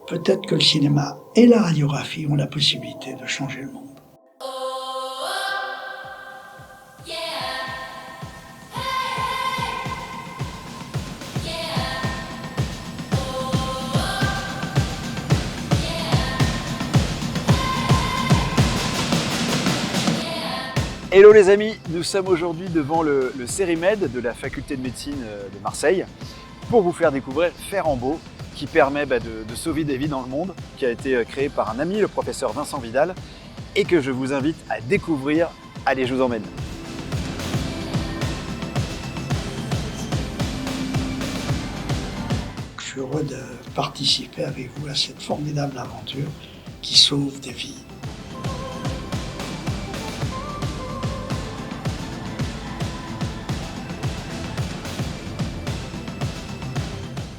peut-être que le cinéma et la radiographie ont la possibilité de changer le monde. Hello les amis, nous sommes aujourd'hui devant le Cérimed de la faculté de médecine de Marseille pour vous faire découvrir Fer-en-Beau qui permet de sauver des vies dans le monde, qui a été créé par un ami, le professeur Vincent Vidal, et que je vous invite à découvrir. Allez, je vous emmène. Je suis heureux de participer avec vous à cette formidable aventure qui sauve des vies.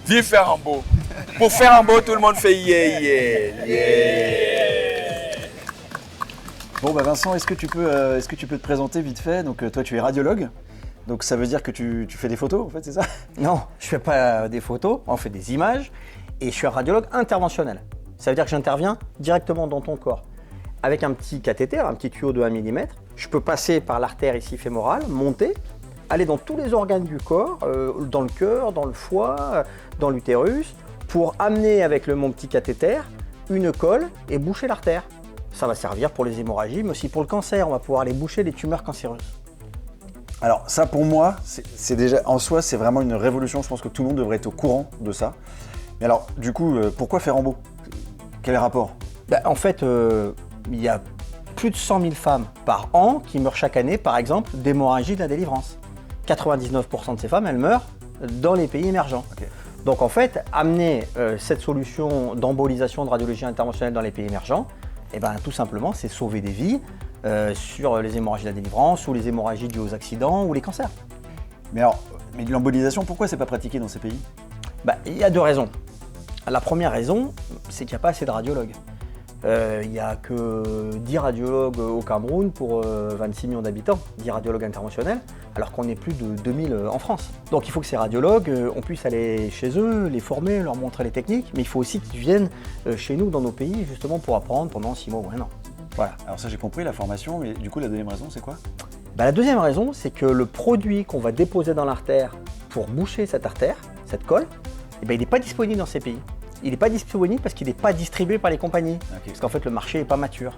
Vive Fer-en-Beau. Pour Fer-en-Beau, tout le monde fait yeah, yeah, yeah. Bon Vincent, est-ce que tu peux te présenter vite fait? Donc toi tu es radiologue, donc ça veut dire que tu fais des photos en fait, c'est ça? Non, je fais pas des photos, on fait des images et je suis un radiologue interventionnel. Ça veut dire que j'interviens directement dans ton corps. Avec un petit cathéter, un petit tuyau de 1 mm, je peux passer par l'artère ici fémorale, monter, aller dans tous les organes du corps, dans le cœur, dans le foie, dans l'utérus, pour amener avec mon petit cathéter une colle et boucher l'artère. Ça va servir pour les hémorragies, mais aussi pour le cancer. On va pouvoir aller boucher les tumeurs cancéreuses. Alors ça pour moi, c'est déjà en soi, c'est vraiment une révolution. Je pense que tout le monde devrait être au courant de ça. Mais alors du coup, pourquoi Fer-en-Beau? Quel est le rapport? En fait, il y a plus de 100 000 femmes par an qui meurent chaque année, par exemple, d'hémorragie de la délivrance. 99% de ces femmes, elles meurent dans les pays émergents. Okay. Donc en fait, amener cette solution d'embolisation de radiologie interventionnelle dans les pays émergents, tout simplement, c'est sauver des vies sur les hémorragies de la délivrance ou les hémorragies dues aux accidents ou les cancers. Mais l'embolisation, pourquoi c'est pas pratiqué dans ces pays? Il y a deux raisons. La première raison, c'est qu'il n'y a pas assez de radiologues. Il n'y a que 10 radiologues au Cameroun pour 26 millions d'habitants, 10 radiologues interventionnels, alors qu'on est plus de 2000 en France. Donc il faut que ces radiologues, on puisse aller chez eux, les former, leur montrer les techniques, mais il faut aussi qu'ils viennent chez nous, dans nos pays, justement pour apprendre pendant 6 mois ou 1 an. Voilà. Alors ça j'ai compris, la formation, mais du coup la deuxième raison c'est quoi? La deuxième raison, c'est que le produit qu'on va déposer dans l'artère pour boucher cette artère, cette colle, il n'est pas disponible dans ces pays. Il n'est pas disponible parce qu'il n'est pas distribué par les compagnies. Okay. Parce qu'en fait, le marché n'est pas mature.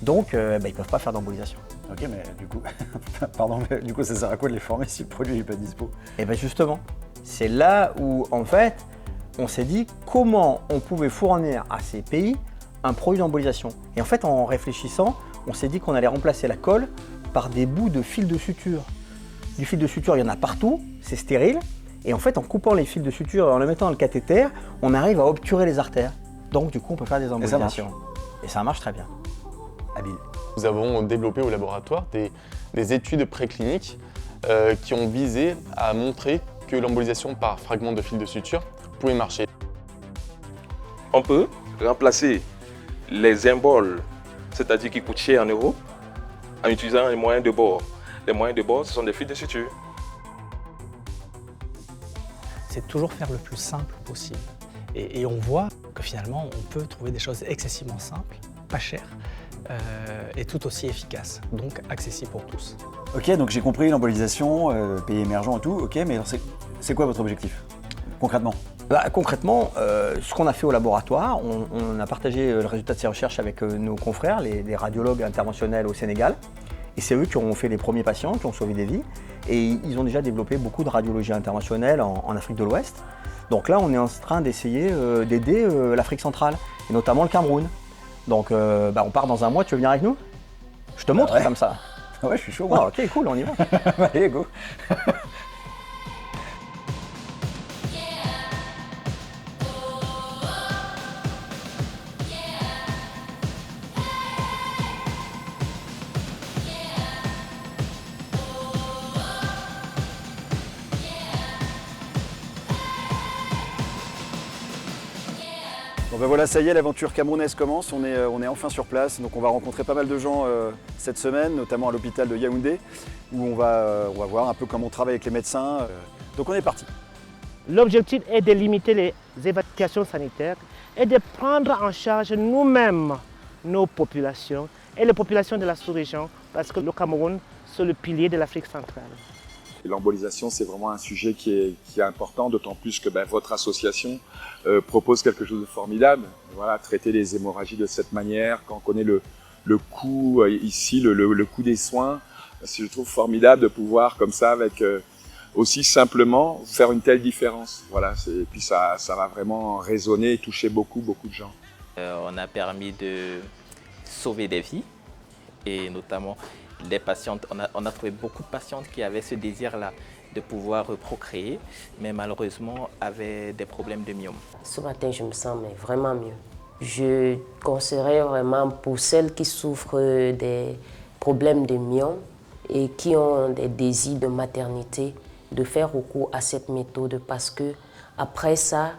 Donc, ils ne peuvent pas faire d'embolisation. Ok, mais du coup, mais du coup, ça sert à quoi de les former si le produit n'est pas dispo? Justement, c'est là où, en fait, on s'est dit comment on pouvait fournir à ces pays un produit d'embolisation. Et en fait, en réfléchissant, on s'est dit qu'on allait remplacer la colle par des bouts de fil de suture. Du fil de suture, il y en a partout, c'est stérile. Et en fait, en coupant les fils de suture et en le mettant dans le cathéter, on arrive à obturer les artères. Donc du coup, on peut faire des embolisations. Et ça marche très bien. Habile. Nous avons développé au laboratoire des études précliniques qui ont visé à montrer que l'embolisation par fragment de fil de suture pouvait marcher. On peut remplacer les emboles, c'est-à-dire qui coûtent cher en euros, en utilisant les moyens de bord. Les moyens de bord, ce sont des fils de suture. C'est toujours faire le plus simple possible. Et on voit que finalement, on peut trouver des choses excessivement simples, pas chères, et tout aussi efficaces, donc accessibles pour tous. Ok, donc j'ai compris l'embolisation, pays émergents et tout, ok, mais alors c'est quoi votre objectif, concrètement? Concrètement, ce qu'on a fait au laboratoire, on a partagé le résultat de ces recherches avec nos confrères, les radiologues interventionnels au Sénégal. Et c'est eux qui ont fait les premiers patients, qui ont sauvé des vies. Et ils ont déjà développé beaucoup de radiologie interventionnelle en Afrique de l'Ouest. Donc là, on est en train d'essayer d'aider l'Afrique centrale, et notamment le Cameroun. Donc on part dans 1 mois, tu veux venir avec nous? Je te montre comme ça. Ouais, je suis chaud. Moi. Ok, cool, on y va. Allez, go. Bon voilà, ça y est, l'aventure camerounaise commence, on est enfin sur place, donc on va rencontrer pas mal de gens cette semaine, notamment à l'hôpital de Yaoundé, où on va voir un peu comment on travaille avec les médecins, donc on est parti. L'objectif est de limiter les évacuations sanitaires et de prendre en charge nous-mêmes nos populations et les populations de la sous-région parce que le Cameroun, c'est le pilier de l'Afrique centrale. L'embolisation, c'est vraiment un sujet qui est important, d'autant plus que votre association propose quelque chose de formidable. Voilà, traiter les hémorragies de cette manière, quand on connaît le coût ici, le coût des soins, je trouve formidable de pouvoir comme ça, avec aussi simplement faire une telle différence. Voilà, et puis ça va vraiment résonner et toucher beaucoup de gens. On a permis de sauver des vies et notamment les patientes. On a trouvé beaucoup de patientes qui avaient ce désir-là de pouvoir procréer, mais malheureusement avaient des problèmes de myome. Ce matin, je me sens vraiment mieux. Je conseillerais vraiment pour celles qui souffrent des problèmes de myome et qui ont des désirs de maternité, de faire recours à cette méthode parce que après ça,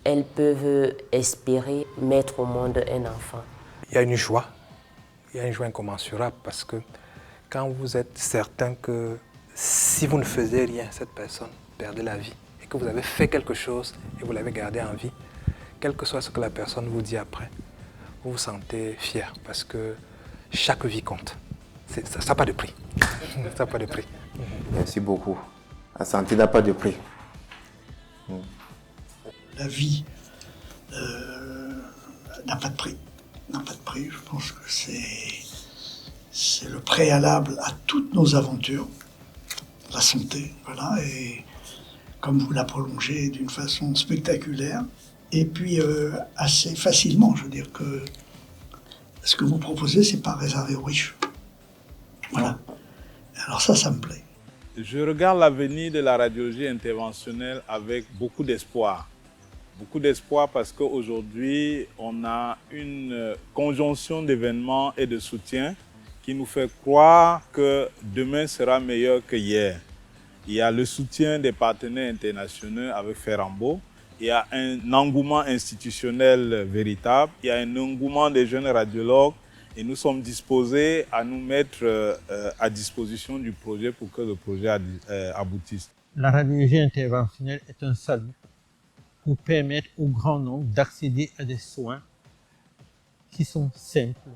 elles peuvent espérer mettre au monde un enfant. Il y a une joie incommensurable parce que quand vous êtes certain que si vous ne faisiez rien, cette personne perdait la vie et que vous avez fait quelque chose et vous l'avez gardée en vie, quel que soit ce que la personne vous dit après, vous vous sentez fier parce que chaque vie compte. Ça n'a pas de prix. Ça n'a pas de prix. Merci beaucoup. La santé n'a pas de prix. La vie n'a pas de prix. N'a pas de prix. Je pense que c'est le préalable à toutes nos aventures. La santé, voilà. Et comme vous la prolongez d'une façon spectaculaire, et puis assez facilement, je veux dire que ce que vous proposez, c'est pas réservé aux riches. Voilà. Alors ça me plaît. Je regarde l'avenir de la radiologie interventionnelle avec beaucoup d'espoir. Beaucoup d'espoir parce qu'aujourd'hui, on a une conjonction d'événements et de soutien qui nous fait croire que demain sera meilleur que hier. Il y a le soutien des partenaires internationaux avec Ferrambault. Il y a un engouement institutionnel véritable. Il y a un engouement des jeunes radiologues. Et nous sommes disposés à nous mettre à disposition du projet pour que le projet aboutisse. La radiologie interventionnelle est un salut pour permettre au grand nombre d'accéder à des soins qui sont simples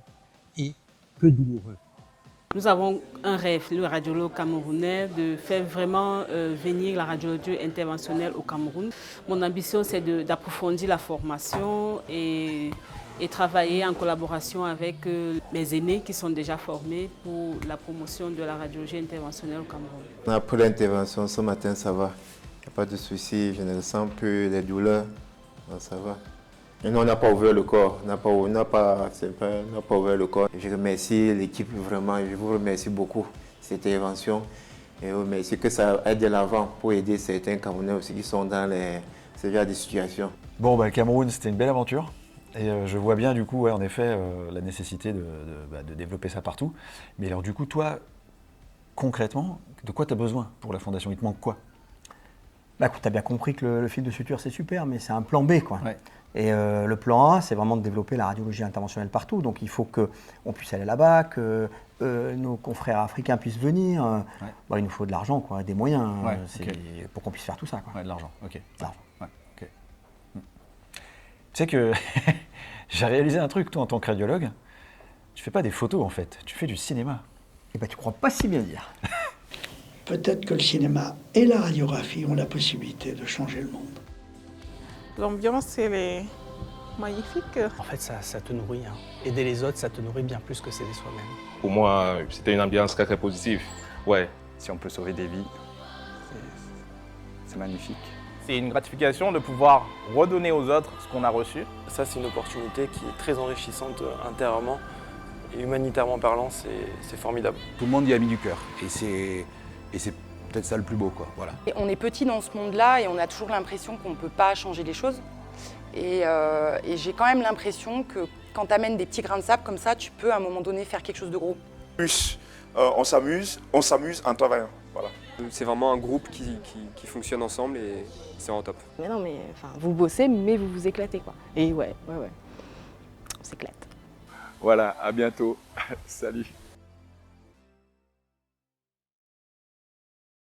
et peu douloureux. Nous avons un rêve, le radiologue camerounais, de faire vraiment venir la radiologie interventionnelle au Cameroun. Mon ambition, c'est d'approfondir la formation et travailler en collaboration avec mes aînés qui sont déjà formés pour la promotion de la radiologie interventionnelle au Cameroun. Après l'intervention, ce matin, ça va. Il n'y a pas de souci, je ne ressens plus les douleurs. Non, ça va. Et nous, on n'a pas ouvert le corps. On n'a pas ouvert le corps. Je remercie l'équipe vraiment, je vous remercie beaucoup cette intervention. Et je vous remercie que ça aide de l'avant pour aider certains Camerounais aussi qui sont dans ce genre de situation. Bon, le Cameroun, c'était une belle aventure. Et je vois bien du coup, en effet, la nécessité de développer ça partout. Mais alors du coup, toi, concrètement, de quoi tu as besoin pour la fondation? Il te manque quoi? Tu as bien compris que le fil de suture, c'est super, mais c'est un plan B, quoi. Ouais. Et le plan A, c'est vraiment de développer la radiologie interventionnelle partout. Donc il faut qu'on puisse aller là-bas, que nos confrères africains puissent venir. Il nous faut de l'argent, quoi, des moyens pour qu'on puisse faire tout ça, quoi. Ouais, de l'argent, ok. De l'argent. Ouais, ok. Tu sais que j'ai réalisé un truc, toi, en tant que radiologue. Tu fais pas des photos, en fait. Tu fais du cinéma. Eh ben, tu crois pas si bien dire. Peut-être que le cinéma et la radiographie ont la possibilité de changer le monde. L'ambiance, elle est magnifique. En fait, ça te nourrit. Hein. Aider les autres, ça te nourrit bien plus que s'aider soi-même. Pour moi, c'était une ambiance très positive. Ouais. Si on peut sauver des vies, c'est magnifique. C'est une gratification de pouvoir redonner aux autres ce qu'on a reçu. Ça, c'est une opportunité qui est très enrichissante intérieurement et humanitairement parlant, c'est formidable. Tout le monde y a mis du cœur et c'est peut-être ça le plus beau, quoi. Voilà. Et on est petit dans ce monde-là et on a toujours l'impression qu'on ne peut pas changer les choses. Et j'ai quand même l'impression que quand tu amènes des petits grains de sable comme ça, tu peux à un moment donné faire quelque chose de gros. On s'amuse en travaillant. Voilà. C'est vraiment un groupe qui fonctionne ensemble et c'est en top. Mais non, mais vous bossez, mais vous vous éclatez, quoi. Et ouais, on s'éclate. Voilà, à bientôt. Salut.